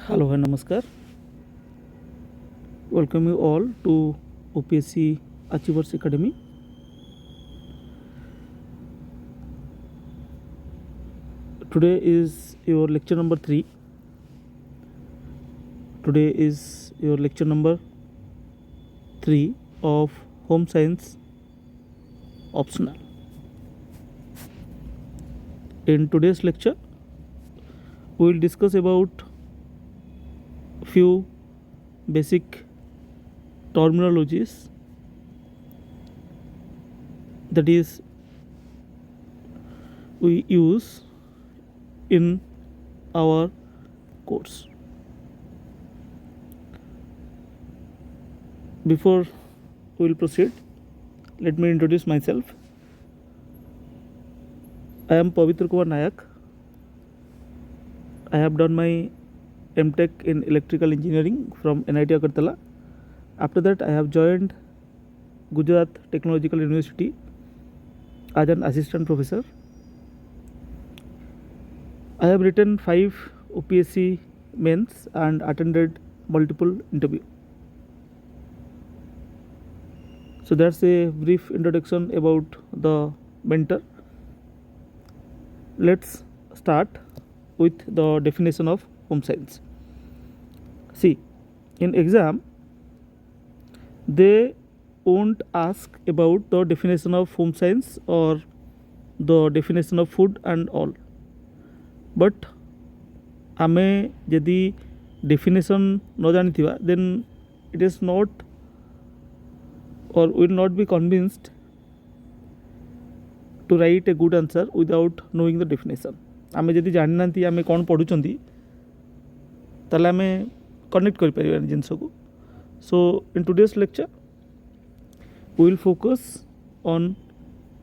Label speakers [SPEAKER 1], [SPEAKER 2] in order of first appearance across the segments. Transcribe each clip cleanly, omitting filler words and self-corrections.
[SPEAKER 1] Hello and Namaskar. Welcome you all to OPSC Achievers Academy. Today is your lecture number 3. Today is your lecture number 3 of Home Science Optional. In today's lecture, we will discuss about few basic terminologies, that is we use in our course. Before we will proceed, let me introduce myself. I am Pavitra Kumar Nayak. I have done my MTech in electrical engineering from NIT Agartala. After that, I have joined Gujarat Technological University as an assistant professor. I have written 5 OPSC mains and attended multiple interviews. So that's a brief introduction about the mentor. Let's start with the definition of home science. See, in exam, they won't ask about the definition of home science or the definition of food and all. But आमे यदि definition न जानिथिबा, then it is not or will not be convinced to write a good answer without knowing the definition. आमे यदि जानि नांती आमे कोन पढुचंदी ताले आमे connect करि परिबा जिंस को. So in today's lecture we will focus on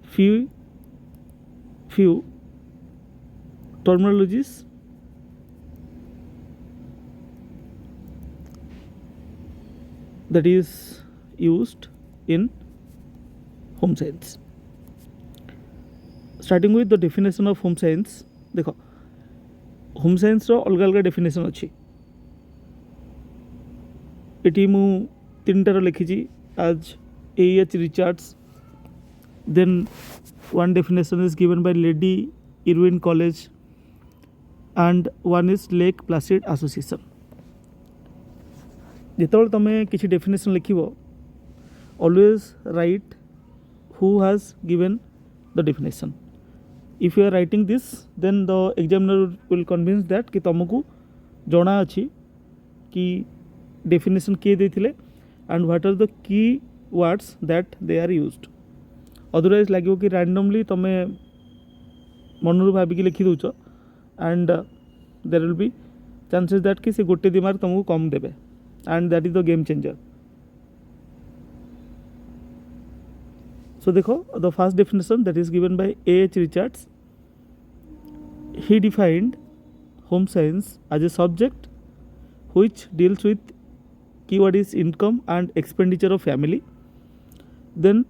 [SPEAKER 1] few terminologies that is used in home science. Starting with the definition of home science, देखो home science रो अलग अलग definition अच्छी. एटी मु 3टार लिखी as A.H. Richards. Then one definition is given by Lady Irwin College and one is Lake Placid Association. ଯେତେବେଳେ ତମେ କିଛି definition ଲେଖିବ, always write who has given the definition. If you are writing this, then the examiner will convince that कि तुमको जଣା अछि कि definition किए देथिले and what are the key words that they are used. Otherwise लागियो कि randomly तमे मनरु भाबिकी लिखि दउछ and there will be chances that कि से गोटे दी मार्क तुमको कम देबे and that is the game changer. So देखो, the first definition that is given by A.H. Richards. He defined home science as a subject which deals with keyword is income and expenditure of family, then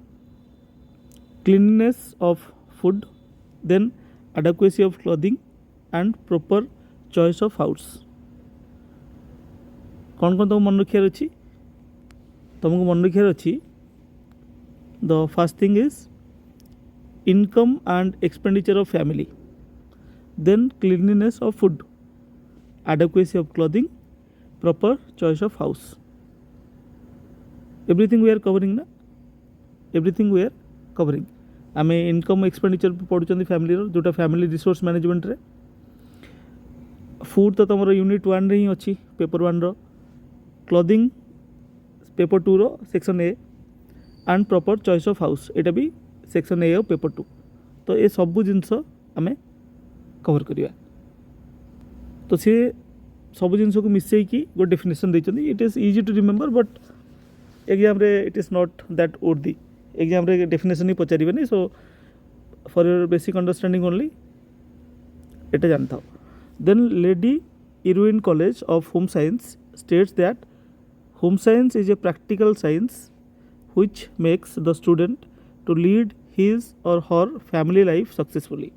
[SPEAKER 1] cleanliness of food, then adequacy of clothing and proper choice of house. कौन कौन तुमको मन रखियार अछि? तुमको मन रखियार अछि. The first thing is income and expenditure of family, then cleanliness of food, adequacy of clothing, proper choice of house. Everything we are covering ना? Everything we are covering. आमे income expenditure पढ़ुचंदी family रो, जोटा family resource management रे. Food तो तमरो unit 1 रे ही अछि, paper 1 row. Clothing paper 2 row section A and proper choice of house एटा भी section A of paper 2. तो ये सब जिंस आमे कवर करिया. तो से सब जिंस को मिसई की गो डेफिनेशन देचंदी. It is easy to remember but exam रे it is not that worthy. Exam रे डेफिनेशन ही पचारिबे नहीं. So for your basic understanding only एटा जानता. Then Lady Irwin College of Home Science states that home science is a practical science which makes the student to lead his or her family life successfully.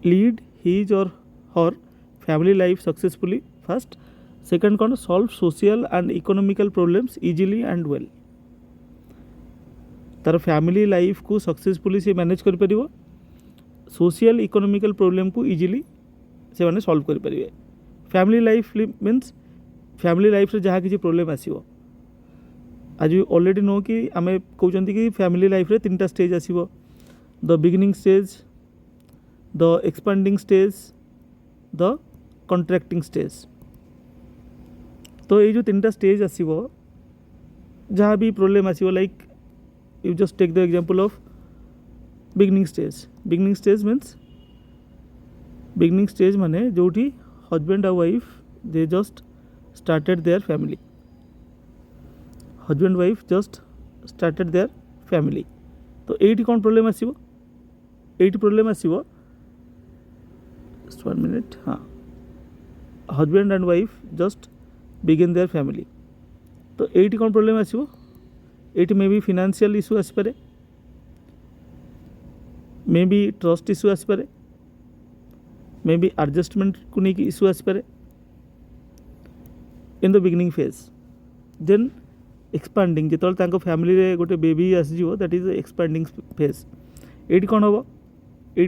[SPEAKER 1] Lead his or her family life successfully first second कौन solve social and economical problems easily and well तार family life को successfully से manage कर परिबो social economical problem को easily से माने solve कर परिबे family life means family life रे जहाँ किसी प्रॉब्लम आसीबो आज ऑलरेडी नो कि आमे कहउचंती कि फैमिली लाइफ रे तीनटा स्टेज आसीबो the beginning stage the expanding stage the contracting stage तो ये जो तीनटा स्टेज आसीबो जहाँ भी प्रॉब्लम आसीबो like you just take the example of beginning stage माने जोठी हस्बैंड और wife they just started their family husband wife just started their family तो एटी कौन प्रॉब्लम आसीबो एटी प्रॉब्लम आसीबो 1 मिनट हाँ husband and wife just begin their family तो एटी कौन प्रॉब्लम आसीबो एटी मे बी फाइनेंशियल इश्यू आसपारे मे बी ट्रस्ट इश्यू आसपारे मे बी एडजस्टमेंट को लेकिन इश्यू आसपारे in the beginning phase then expanding जो फैमिली रे गोटे बेबी आसीजिवो दैट इज एक्सपांडिंग फेज एटी कौन हम ये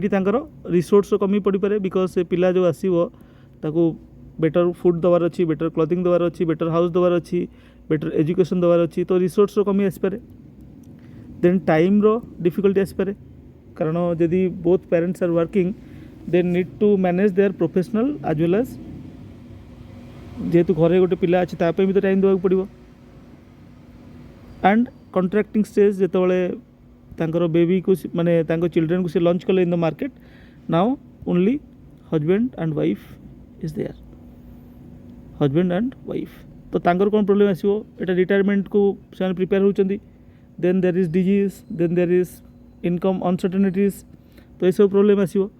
[SPEAKER 1] रिसोर्स कमी पड़ पारे बिकज से पिला जो आसो ताको बेटर फुड दबार अच्छी बेटर क्लथिंग दबार अच्छी बेटर हाउस दबार अच्छी बेटर एजुकेशन दबार अच्छी तो रिसोर्स कमी आसपारे देन टाइम रो डिफिकल्टी आसपारे कारण जदि both parents are working they need to manage their professional as well as जेहेतु घरे गोटे पिला अच्छी ताप भी तो टाइम देवाक पड़ो एंड कॉन्ट्रैक्टिंग स्टेज जितेबाला तांकर बेबी को माने तांको चिल्ड्रेन को से लॉन्च कले in the market now only husband and wife is there husband and wife तो तांकर कौन प्रॉब्लम आसो एटा रिटायरमेंट को से प्रिपेयर होचंदी then there is disease then there is income uncertainties तो ये सब प्रॉब्लम आसो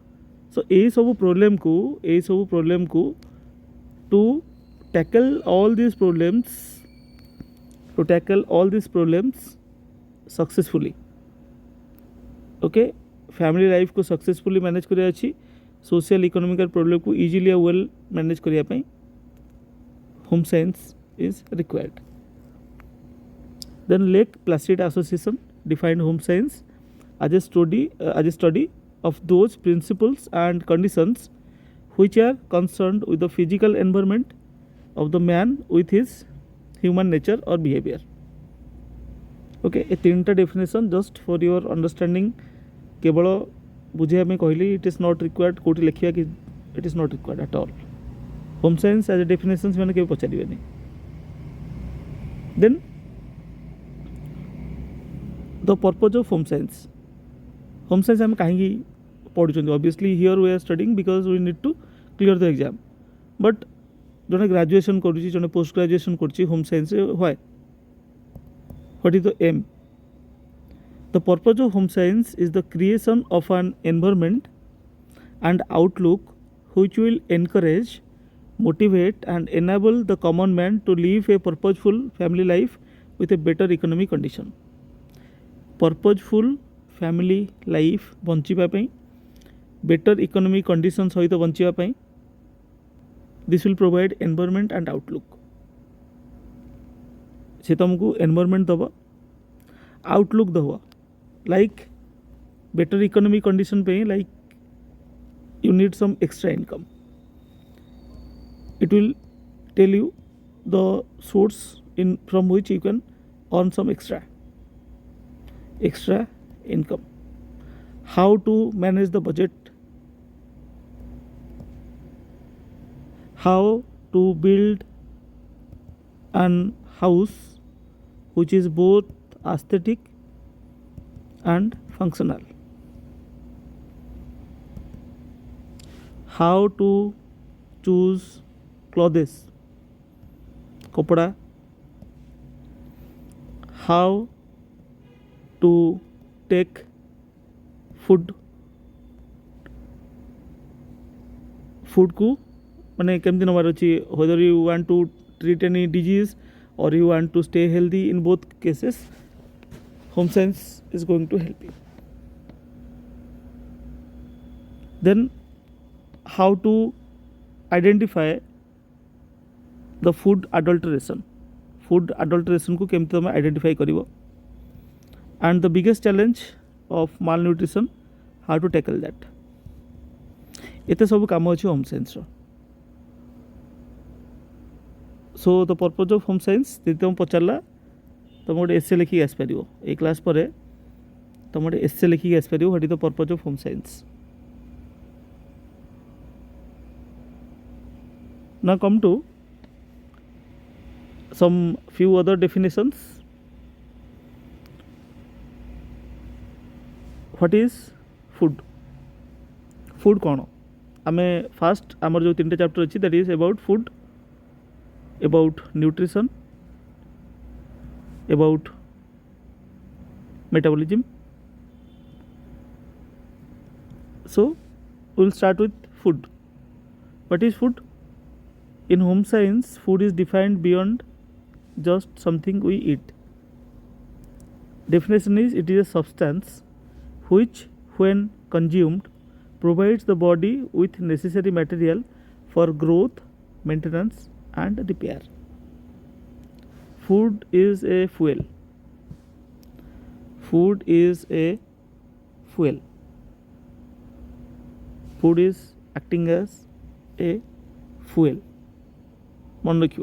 [SPEAKER 1] सो ये सब प्रॉब्लम को to tackle all this problems successfully okay family life को सक्सेसफुली मैनेज करिया अछि सोशल इकोनॉमिकल प्रॉब्लम को इजीली वेल मैनेज करिया पई home science is required then Lake Placid association defined home science as a study of those principles and conditions which are concerned with the physical environment of the man with his human nature or behavior okay ए तीनटा definition just for your understanding केवल बुझे में कहली it is not required कोटी लिखिया कि it is not required at all home science as a definition मैंने केवल पचारे then the purpose of home science आम कहीं पढ़ुं obviously here we are studying because we need to clear the exam but जो ग्रेजुएशन करुच्ची जो post graduation करुच्ची home science why what is the aim the purpose of home science is the creation of an environment and outlook which will encourage motivate and enable the common man to live a purposeful family life with a better economic condition purposeful family life बंचापी better economic condition सहित बंचापी this will provide environment and outlook से तुमको environment दब outlook दब like better economic condition पे like you need some extra income it will tell you the source in from which you can earn some extra income, how to manage the budget, how to build an house which is both aesthetic and functional, how to choose clothes कपड़ा, how to take food को माने केमती नबार अच्छी whether you want to treat any disease or you want to stay healthy, in both cases home science is going to help you. Then how to identify the food adulteration को केमती तुम identify करिवो and the biggest challenge of malnutrition how to tackle that एते सब काम अच्छे home science रो so the purpose of home science यदि तुम पचारा तुम गोटे एसे लिखिक आसपार ये क्लास पर तुम गोटे एसे लिखिक आसपार what is the purpose of home science now come to some few other definitions what is food कौन आमे फास्ट आमर जो 3टा चैप्टर अच्छी that is about food about nutrition about metabolism so we'll start with food what is food in home science food is defined beyond just something we eat definition is it is a substance which when consumed provides the body with necessary material for growth maintenance and repair food is a fuel food is acting as a fuel मन रख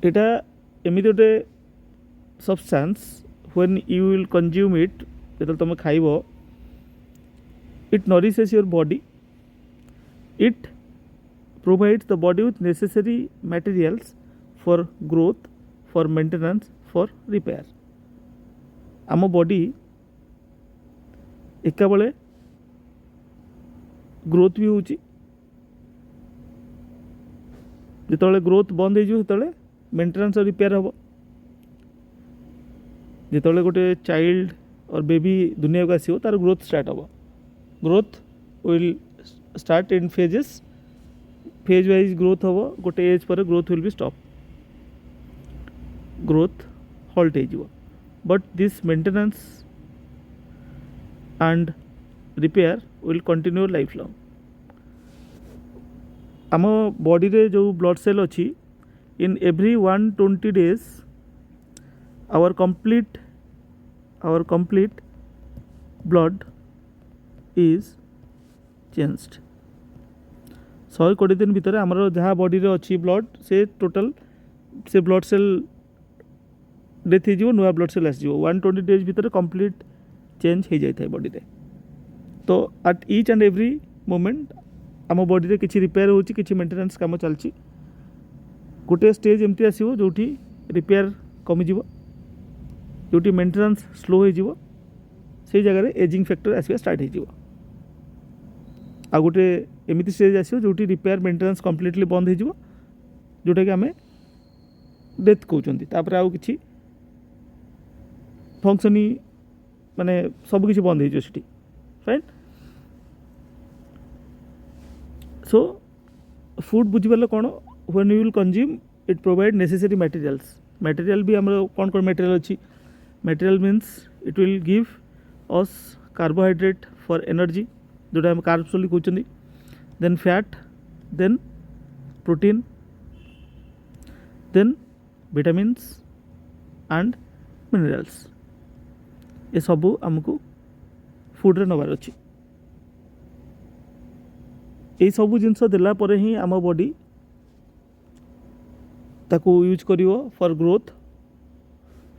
[SPEAKER 1] यहाँ एमती गोटे substance when you will consume it जो तुम खाइब it nourishes your body it provides the body with necessary materials for growth for maintenance for repair आम body एका बेले ग्रोथ भी होची जिते ग्रोथ बंद हो मेंटेनेंस और रिपेयर हम जिते गोटे चाइल्ड और बेबी दुनिया को आसो तार ग्रोथ स्टार्ट हम growth will start in phases phase wise growth हम गोटे एज पर growth will be stop growth halt हो but this maintenance and repair will continue life long आम बॉडी रे जो ब्लड सेल अच्छी in every 120 days our complete blood is changed 120 दिन भितर आमर जहाँ बॉडी रे अच्छी ब्लड से टोटल से ब्लड सेल डेथ हो नुआ ब्लड सेल आस 120 days भितर कंप्लीट चेंज हो जाए बॉडी रे तो at each and every moment आम बॉडी रे किसी रिपेयर होची किसी मेंटेनेंस काम चलची गोटे स्टेज एमती आसीबो जोठी रिपेयर कमी जीवो जोठी मेंटेनेंस स्लो हो जीवो से जगह रे एजिंग फैक्टर आसीबा स्टार्ट हो जीवो आ गोटे एमिति स्टेज आसीबो जोठी रिपेयर मेंटेनेंस कंप्लीटली बंद हो जीवो जोटा कि आमे डेथ कहउचंती तापर आउ किछि फंक्शनिंग माने सब किछि बंद हो जीवो सेठी फाइन सो फूड बुझीपारे कौन when you will consume it provide necessary material भी आम कौन कौन मटेरियल अच्छी material means it will give us carbohydrate for energy जोटा हम कार्ब्स बोली कहते then fat then protein then vitamins and minerals ये सबू आमको फूड रे नबार अच्छी यही सबू जिनस देला परे ही आम बॉडी ताको यूज करिवो for growth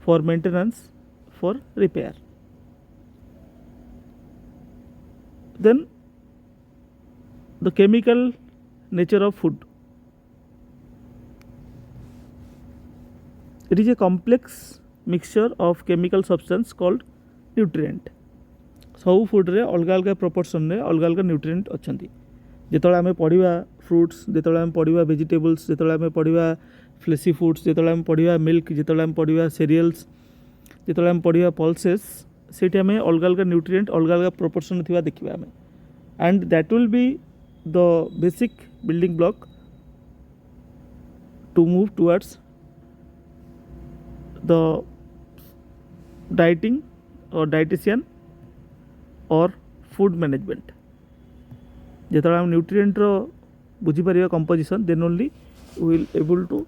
[SPEAKER 1] for maintenance for repair then the chemical nature of food it is a complex mixture of chemical substance called nutrient सब फूड रे अलग अलग प्रोपोर्शन रे अलग अलग न्यूट्रिएंट अच्छी जिते आम पढ़ा फ्रुट्स जिते आम पढ़ा वेजिटेबल्स जिते आम पढ़ा फ्लेसी फूड्स जिते आम पढ़ा मिल्क जिते आम पढ़ा सीरियल्स जिते आम पढ़ा पल्सेस से आम अलग अलग न्यूट्रिएंट अलग अलग प्रोपोर्शन थी देखा आम and that will be the basic building block to move towards the dieting और डाइटिशियन और फूड मैनेजमेंट ଯେତେବେଳେ ଆମେ ନ୍ୟୁଟ୍ରିଏଣ୍ଟର ବୁଝିପାରିବା composition then only will able to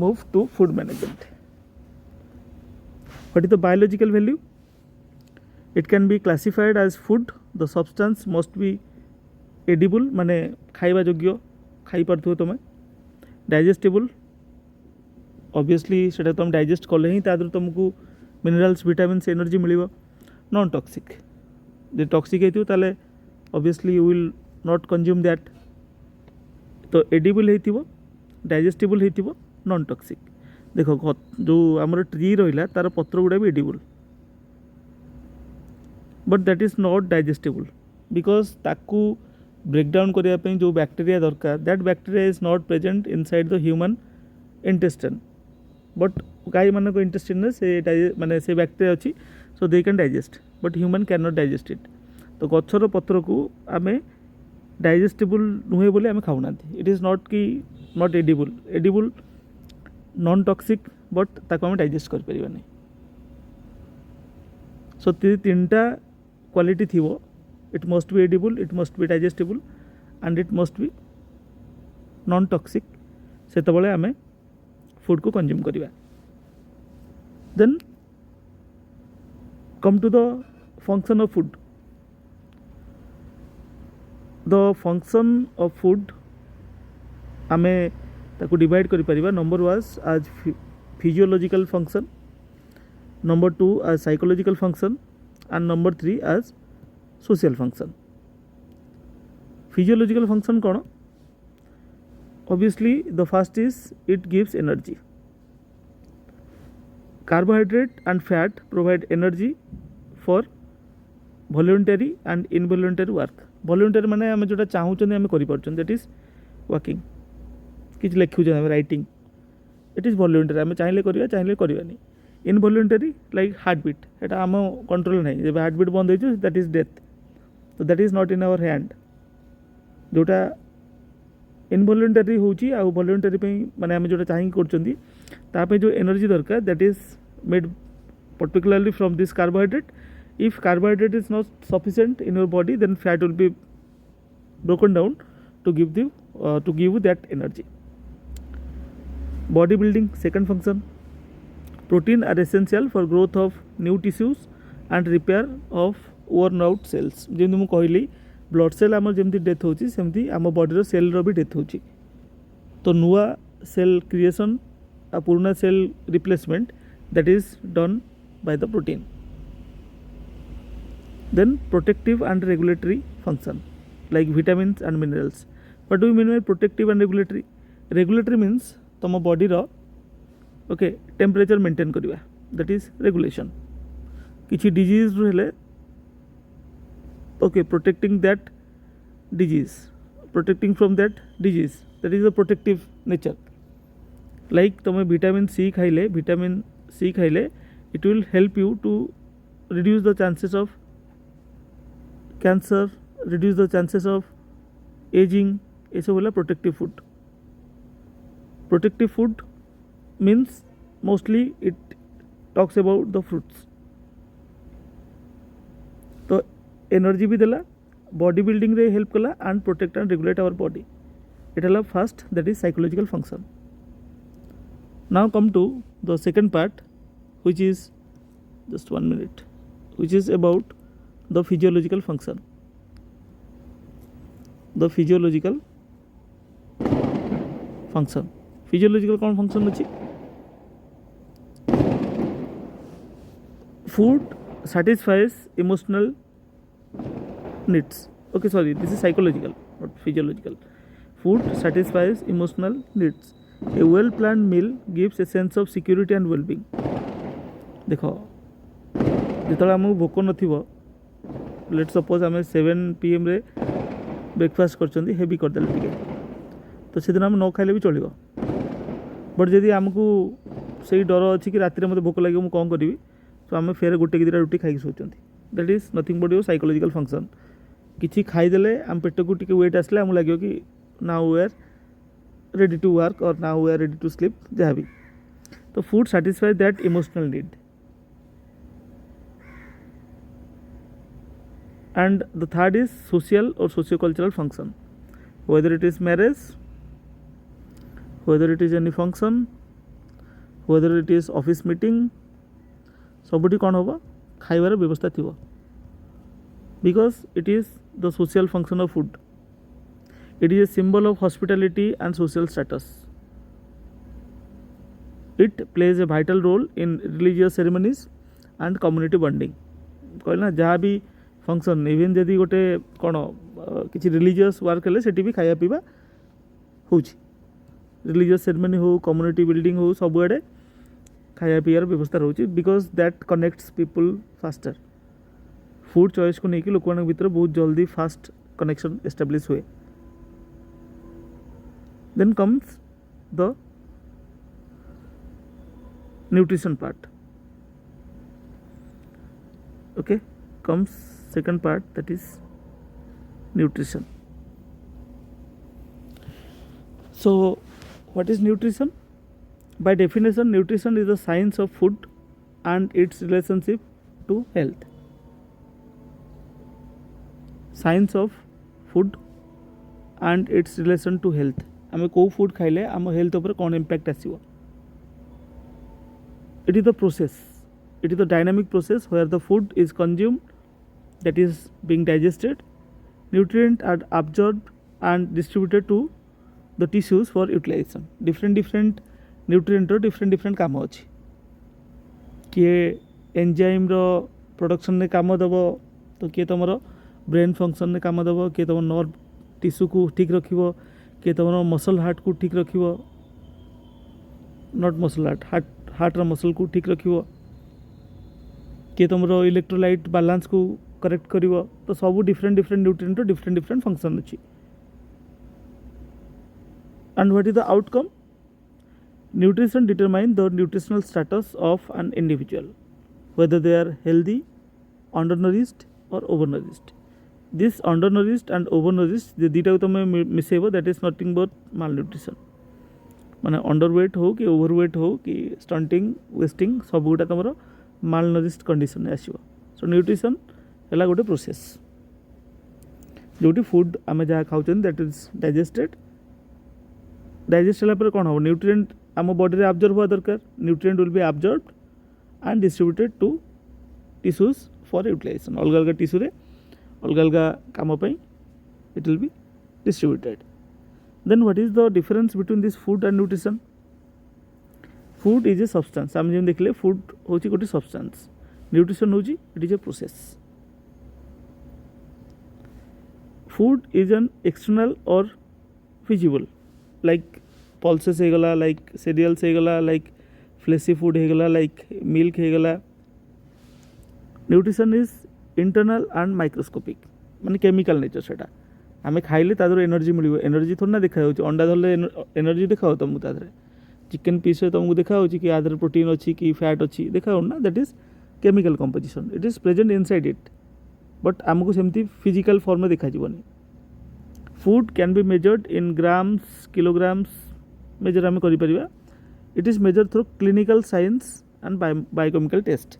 [SPEAKER 1] move to food management. What is the biological value? It can be classified as food. The substance must be edible माने खाइबा योग्य खाई पारथुओ तुम डाइजेस्टेबल ऑब्वियसली सेटा तुम डाइजेस्ट कले ही तादर तुमको मिनरल्स विटामिन्स एनर्जी मिलिबो नॉन टॉक्सिक जे टॉक्सिक हेतु ताले obviously you will not consume that तो एडिबल हेतिबो डाइजेस्टेबल हेतिबो नॉन टॉक्सिक देख जो आमर ट्री रहा तार पत्र गुड़ा भी edible but that is not digestible because ताकू ब्रेकडाउन करने जो बैक्टेरिया दरकार that bacteria is not present inside the human intestine but गाई मान इंटेस्टाइन से माने से बैक्टेरिया अच्छी so they can digest but human can not digest it तो गचर पत्र को आम डाइजेस्टेबल नुहे बोले आम खाऊना इट इज नॉट कि not edible non toxic but ताको हम डाइजेस्ट कर परिबानी सो तीनटा क्वालिटी थी it must be edible it must be digestible and it must be non toxic से तबले आमे फूड को कंज्यूम करिबा then come to the function of food the function of food आमे ताको डिवाइड करि परिबा नंबर वाज आज फिजियोलॉजिकल फंक्शन नंबर 2 आज साइकोलॉजिकल फंक्शन एंड नंबर 3 आज सोशल फंक्शन फिजियोलॉजिकल फंक्शन कौन obviously the first is it gives energy carbohydrate and fat provide energy for voluntary and involuntary work voluntary माने आम जोटा चाहूँ आम कर दैट इज वर्किंग कि लिखुचे राइटिंग इट इज वॉलंटरी आम चाहिए करवानी इनवॉलंटरी लाइक हार्ट बीट एटा आम कंट्रोल नहीं जब हार्ट बीट बंद हो दैट इज डेथ तो that is not in our hand जोटा इनवॉलंटरी होची आ वॉलंटरी माने आम जोटा चाहिए कर जो एनर्जी दरकार that is made particularly from this carbohydrate if carbohydrate is not sufficient in your body then fat will be broken down to give you that energy. Body building second function. Protein are essential for growth of new tissues and repair of worn out cells. जेमती मु कहली blood cell आम जमी death होची सेमती आम body cell row भी death होची तो नुआ सेल क्रिएशन आ पुराना cell replacement that is done by the protein. Then protective and regulatory function like vitamins and minerals. What do you mean by protective and regulatory? Regulatory means तुम body रो okay temperature maintain करवा that is regulation किसी disease हेले okay protecting that disease protecting from that disease that is the protective nature like तुम vitamin C खाइले it will help you to reduce the chances of cancer reduce the chances of ageing ये सब होला protective food. Protective food means mostly it talks about the fruits. तो energy भी देला body building रे help कला and protect and regulate our body it हला first that is psychological function. Now come to the second part which is just 1 minute which is about the physiological function. The physiological function physiological कौन function अच्छी food satisfies emotional needs. Okay, sorry, this is psychological, not physiological. Food satisfies emotional needs. A well planned meal gives a sense of security and well-being. देखो जितने आम भोक न let suppose आम 7 PM रे breakfast कर heavy करदे टे तो से दिन आम न खाइले भी चलो बट जदि आमको से डर अच्छी कि राति मत भोक लगे मुझे कौन करी तो आम फेर गोटे कि दुटा रुटी खाई सोचते that is nothing but your psychological function. किसी खाईदे आम पेट को टी वेट आसले आम लगे कि now we are ready to work और now we are ready to sleep जहाँ भी. तो food satisfy that emotional need And the third is social or socio-cultural function, whether it is marriage, whether it is any function, whether it is office meeting, ସବୁଠି କ'ଣ ହେବ ଖାଇବାର ବ୍ୟବସ୍ଥା ଥିବ, because it is the social function of food. It is a symbol of hospitality and social status. It plays a vital role in religious ceremonies and community bonding. କହିଲେ ନା ଯାହା ବି function, even ଯଦି ଗୋଟେ କ'ଣ କିଛି ରିଲିଜିୟସ୍ ୱାର୍କ ହେଲେ ସେଠି ବି ଖାଇବା ପିଇବା ହେଉଛି, ରିଲିଜିୟସ୍ ସେରେମନି ହେଉ, କମ୍ୟୁନିଟି ବିଲ୍ଡିଂ ହେଉ, ସବୁଆଡ଼େ ଖାଇବା ପିଇବାର ବ୍ୟବସ୍ଥା ରହୁଛି, because that connects people faster. Food ଚଏସ୍କୁ ନେଇକି ଲୋକମାନଙ୍କ ଭିତରେ ବହୁତ ଜଲ୍ଦି ଫାଷ୍ଟ କନେକ୍ସନ୍ ଏଷ୍ଟାବ୍ଲିଶ୍ ହୁଏ. Then comes the nutrition part. Okay, comes second part, that is nutrition. So what is nutrition? By definition, nutrition is the science of food and its relationship to health. Science of food and its relation to health. आमे को food खाइले आम health उपर कौन impact आसीबो. It is the process, it is the dynamic process where the food is consumed, that is being digested, nutrients are absorbed and distributed to the tissues for utilization. Different nutrient रो different काम अच्छी, किए enzyme रो production ने काम दबो, तो किए तुमरो brain function ने काम दबो, किए तुम नर्व टिश्यू को ठीक रखिबो, किए तुमरो मसल हार्ट को ठीक रखिबो, नॉट मसल हार्ट मसल को ठीक रखिबो, किए तुमरो इलेक्ट्रोलाइट बैलेंस को करेक्ट करिवो. तो सब different न्यूट्रिएंट रो different फंक्शन अच्छी. And what is the outcome? Nutrition determine the nutritional status of an individual, whether they are healthy, undernourished or overnourished. This undernourished and overnourished जे दुटा को तुम मिसेबो, that is nothing but malnutrition. माने underweight हो कि overweight हो कि stunting wasting सब गुटा तुम मालनरिश्ड कंडीशन आसो. सो न्यूट्रिशन है गोटे प्रोसेस जोटी फूड आम जहाँ खाऊँ दैट इज डाइजेस्टेड. डाइजेस्ट है कौन हम न्यूट्रिएंट आम बॉडी में एब्जॉर्ब हुआ दरकार. Nutrient will be absorbed and distributed to tissues for utilization. अलग अलग टिश्यू रे अलग अलग काम it will be distributed. Then what is the difference between this food and nutrition? Food is a substance. आम जो देखले food होची गोटे substance. Nutrition होची it is a process. Food is an external or visible, like pulses है गला, like cereals है गला, like fleshy food है गला, like milk है गला. Nutrition is internal and microscopic, माने chemical nature सेटा. आम खाइले तादर एनर्जी मिले. एनर्जी थोड़ी ना देखा अंडा धरले एनर्जी देखा तुमको तादरे. चिकेन पीस तुमको देखा कि आदर प्रोटीन अच्छी कि फैट अच्छी देखा ना. That is chemical composition. It is present inside it, but आमको सेमती फिजिकल फॉर्म में देखा जीवनी. Food can be measured in grams kilograms measure आम कर. It is measure through clinical science and biochemical test.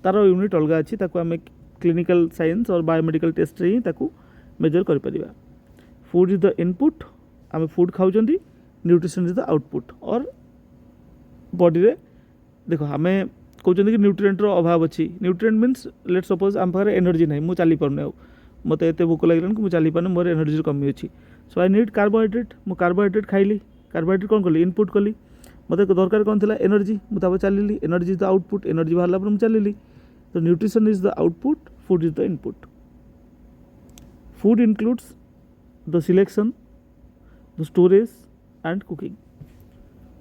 [SPEAKER 1] तार यूनिट अलग अच्छी, आम क्लिनिकल साइंस और बायोमेडिकल टेस्ट ही मेजर कर. फूड इज द इनपुट, आम फूड खाऊँ. Nutrition is the output. और बॉडी रे देखो आम कहते कि न्यूट्रिएंट रो अभाव अच्छी. न्यूट्रिएंट मीन्स लेट सपोज आम पाखे एनर्जी ना, मुझे चली पारे आउ मत एत भोक लगे कि मुझे चली पारे, मोर एनर्जी कमी अच्छी. सो आई नीड कार्बोहाइड्रेट. मु कार्बोहाइड्रेट खाइली. कार्बोहाइड्रेट कौन कली इनपुट कली. मत दरकार कौन थी एनर्जी. मुझे चलिली. Energy is the output. Energy बाहर पर मुझे चलिली. तो nutrition is the output, food is the input. Food includes the selection, the storage and cooking.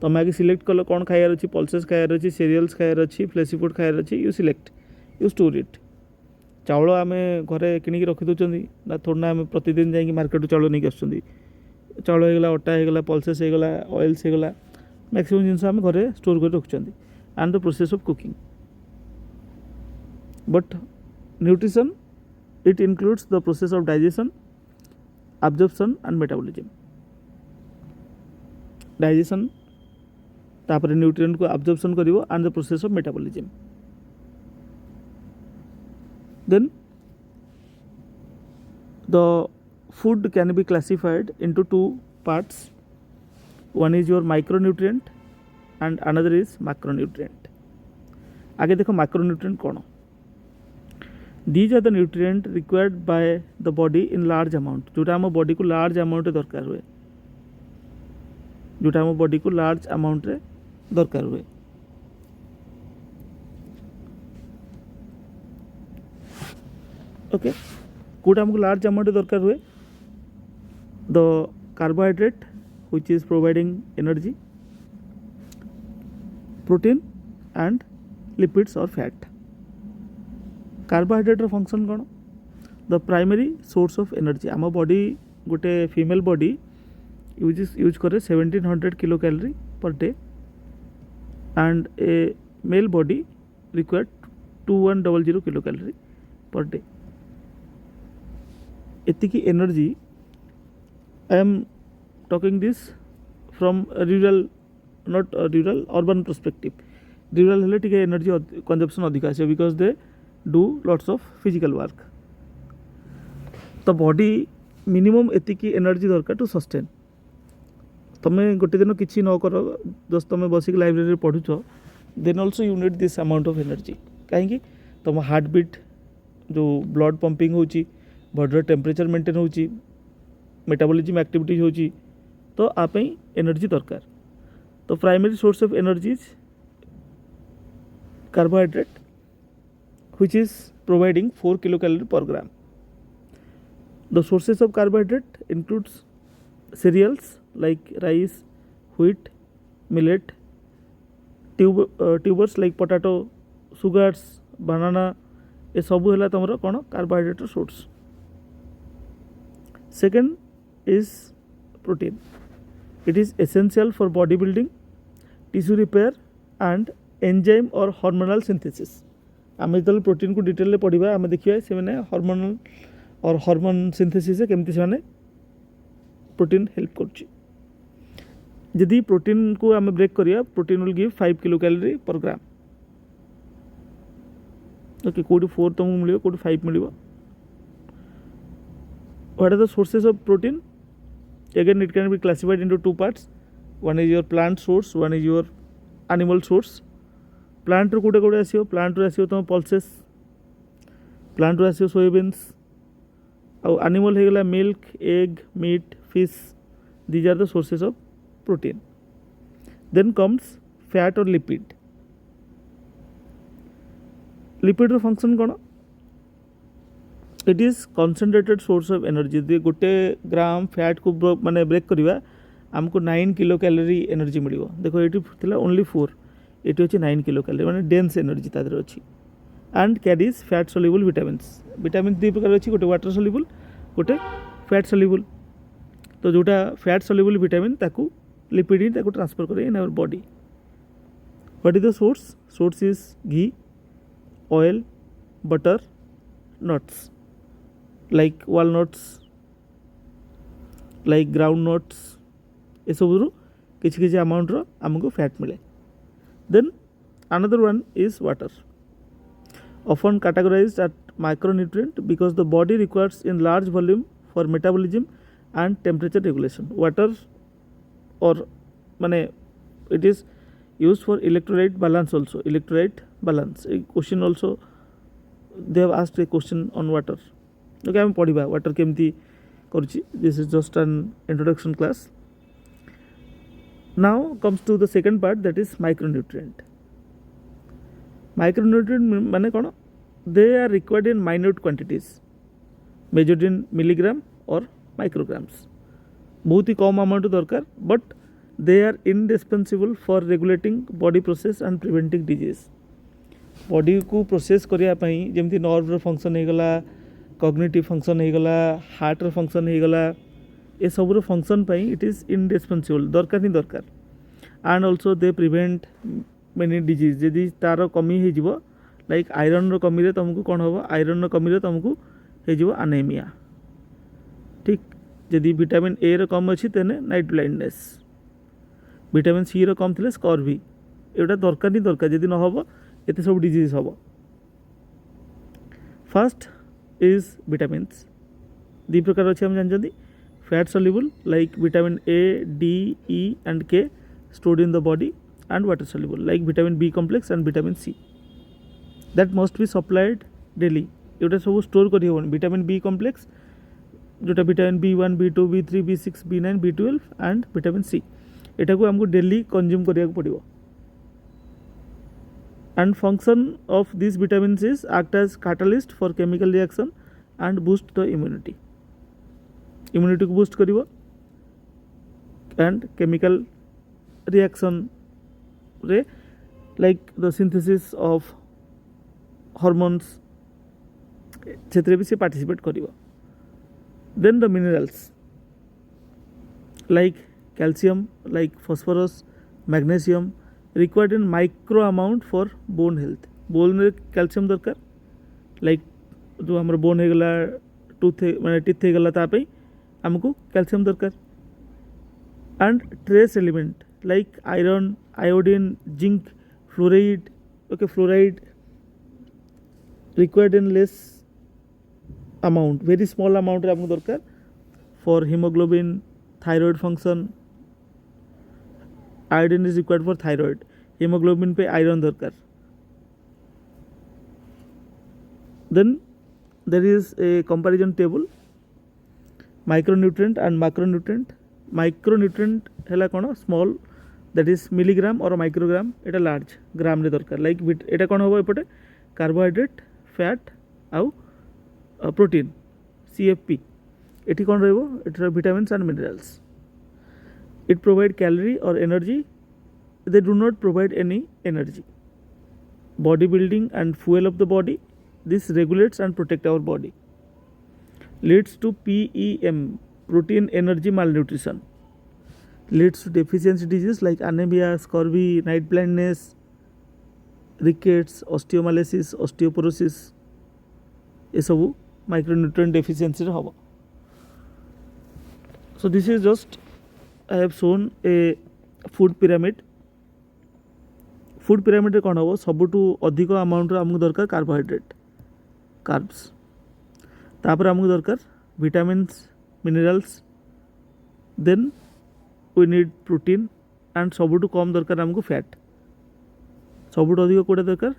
[SPEAKER 1] तुम आगे सिलेक्ट कल कौन खाइबार अच्छी. पल्सेस खाइबार अच्छी, सीरियल्स खाइबार अच्छी, फ्लेसी फूड खाइबार अच्छी. You select, you store it. चाउल आम घरे किणिकी रखी दौरान ना, थोड़ा ना आम प्रतिदिन जाकि मार्केट चाउल नहीं आसुँच. चाउल होगा, अटा होगा, पल्सेस होगा, ऑयल्स होगा, मैक्सिमम जिनस आम घरे स्टोर कर रखुं. And the process of cooking. But nutrition it includes the process of digestion, absorption and metabolism. Digestion तापर न्यूट्रिएंट को absorption करिवो and the process of metabolism. Then The food can be classified into two parts. One is your micronutrient and another is macronutrient. आगे देखो macronutrient कौन. These are the nutrient required by the body in large amount. जोटा आम body को large amount दरकार हुए, जोटा आम बॉडी को large amount रे दरकार हुए. ओके, कोटा आमको large amount दरकार हुए. The carbohydrate which is providing energy, protein and lipids or fat. Carbohydrate function कौन. The primary source of energy. आम बॉडी गोटे फीमेल बॉडी यूज करे 1700 kilo calorie per day and a male body required 2100 kilo calorie per day. एतिकी energy, I am talking this from rural, not rural, urban perspective. Rural हेले टिके energy consumption अधिक आसे because they do lots of physical work. तो body minimum एतिकी energy दरकार to sustain. तुम्हें गोटे दिन किसी न कर, जस्ट तुम बसिक लाइब्रेरी पढ़ुच, then also you need this amount of energy. कहीं तुम हार्ट बीट जो ब्लड पंपिंग होची, बॉडी टेम्परेचर मेंटेन होची, मेटाबॉलिज्म एक्टिविटीज होची, तो आप एनर्जी दरकार. तो primary source of energy is carbohydrate which is providing 4 kilocalorie per gram. The sources of carbohydrate includes cereals like rice, wheat, millet, tubers like potato, sugars, banana. ये सब है तुम कौन carbohydrate source. Second is protein. It is essential for body building, tissue repair and enzyme और hormonal synthesis. आम जो protein को detail पढ़ा आम देखिए से हार्मोनल और हार्मोन सिंथेसिस केमती से प्रोटीन हेल्प कर. जदि प्रोटीन को आम ब्रेक करिया, protein will give 5 kilo calorie per gram. Okay, कोटी 4 तुमको मिल, कोटी 5 मिल. What are the sources of protein? Again it can be classified into two parts. One is your plant source, one is your animal source. Plant रू कोटे कोटे आसो, plant रू आसो तुम पल्सेस, प्लांट रू आसो सोयाबीन्स. आउ एनिमल हो गला milk, egg, meat, fish. These are the sources of protein. Then comes fat और लिपिड. लिपिड रो फंक्शन कौन? It is concentrated source of energy. यदि गोटे ग्राम फैट को माने ब्रेक करवा आमको 9 किलो कैलोरी एनर्जी मिल. देखो ये थिला ओनली 4, ये अच्छे 9 किलो कैलोरी, माने डेन्स एनर्जी तादर अच्छी. And carries fat soluble vitamins. Vitamin 2 प्रकार अच्छी, गोटे वाटर सोल्यूबल, गोटे फैट सोल्यूबल. तो जोटा फैट सोल्यूबल विटामिन ताकू लिपिड ही ताकू ट्रांसफर करे in our body. What is the source? Source is ghee, oil, butter, nuts like walnuts, like groundnuts. ये सब किसी किसी अमाउंट रो आमको फैट मिले. Then another one is water, often categorized as micronutrient because the body requires in large volume for metabolism and temperature regulation. Water or mane it is used for electrolyte balance also. Electrolyte balance. A question also they have asked a question on water. Okay, I am पढ़िबा water केमती करूची. This is just an introduction class. Now comes to the second part, that is micronutrient. Micronutrient माने कौन? They are required in minute quantities, measured in milligram or micrograms. बहुत ही कम amount दरकार, but they are indispensable for regulating body process and preventing disease. Body को process करिया पई जेमती nerve रो function हो गला, cognitive function हो गला, हार्ट रो फंक्शन हो गला, ये सब function pi it is indispensable, दरकार ही दरकार. And also they prevent many disease. यदि तार कमी हो लाइक आयरन रो कमी रे तुमको कौन हम, आयरन रो कमी रे तुमको हो अनेमिया. ठीक, यदि विटामिन ए रो कम अच्छी तेने नाइट ब्लाइंडनेस, विटामिन सी रो कम थे स्कर्वी. एटा दरकार ही दरकार. यदि न हम ये सब डिजीज हम. First is vitamins. दी प्रकार अच्छे हम जानते fat soluble like vitamin A D E and के stored in the body and water soluble like vitamin B complex and vitamin C that must be supplied daily एटा सब store करी होबन vitamin B complex जोटा vitamin B1 B2 B3 B6 B9 B12 and vitamin C एटा को हमको daily consume करिया पड़िबो and function of this vitamins is act as catalyst for chemical reaction and boost the immunity को boost करिवो and chemical reaction रे like the synthesis of hormones क्षेत्र भी से पार्टिसिपेट करिवो then the minerals like calcium like phosphorus magnesium required in micro amount for bone health bone रे calcium दरकार like जो हमर बोन हे गला टूथ माने टीथ हे गला ता पे हमको कैल्शियम दरकार and trace element like iron, iodine, zinc, fluoride, okay, fluoride required in less amount, very small amount रे आपको दरकार for hemoglobin, thyroid function, iodine is required for thyroid, hemoglobin पे iron दरकार. Then there is a comparison table, micronutrient and macronutrient. Micronutrient है कौन small that is milligram or microgram Etah large ग्राम रे दरकार like एटा कौन होबो एपटे कार्बोहाइड्रेट फैट आउ प्रोटीन CFP एटी कौन रहबो एटा vitamins and minerals it provide calorie और energy they do not provide any energy body building and fuel of the body this regulates and protect our body leads to PEM protein energy malnutrition leads to deficiency disease like anemia, scurvy, night blindness, rickets, osteomalacia, osteoporosis ये सब micronutrient deficiency रे हबो. So this is just I have shown a food pyramid. Food pyramid रे कोन हबो सबटू अधिक amount रे हमकु दरकार carbohydrate carbs तापर हमकु दरकार vitamins minerals then we need protein and सबुठू कम दरकार हमको फैट सबुठू अधिक कोटा दरकार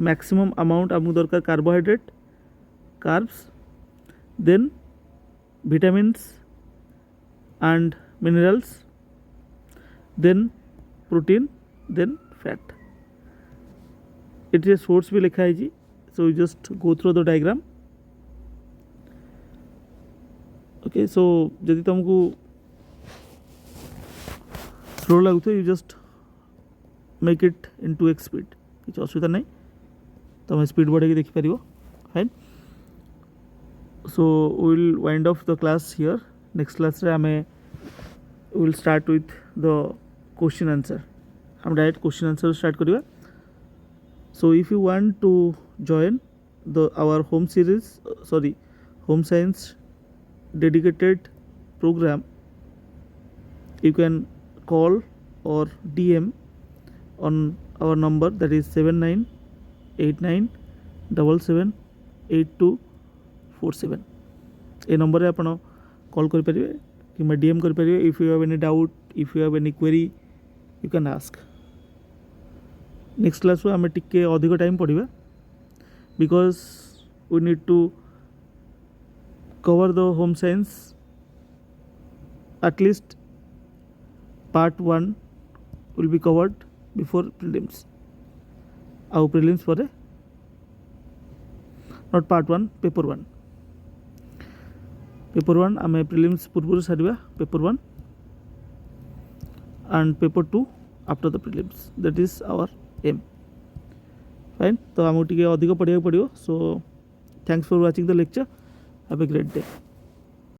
[SPEAKER 1] मैक्सिमम अमाउंट हमको दरकार carbohydrate carbs then vitamins and minerals then protein then fat ये सोर्स भी लिखा है जी so you just go through the diagram okay so जदि तुमको स्लो लगुथ you just make it in 2x speed किसी असुविधा नहीं तुम स्पीड बढ़े देखिपर fine so will wind off the class here next class रे आमे will start with the question answer हम direct question answer start करिवा so if you want to join the our home series sorry home science dedicated program you can call or DM on our number that is 7989778247 A number रे आपण call कर परिवे कि DM कर परिवे if you have any doubt if you have any query you can ask next class रो हमें टिके अधिक time पढ़िबा because we need to cover the home science at least part 1 will be covered before prelims our prelims for not part 1 paper 1 आम prelims पूर्व सारिबा paper 1 and paper 2 after the prelims that is our aim fine तो आमको टिके अधिक पढ़िया पड़ियो so thanks for watching the lecture. Have a great day.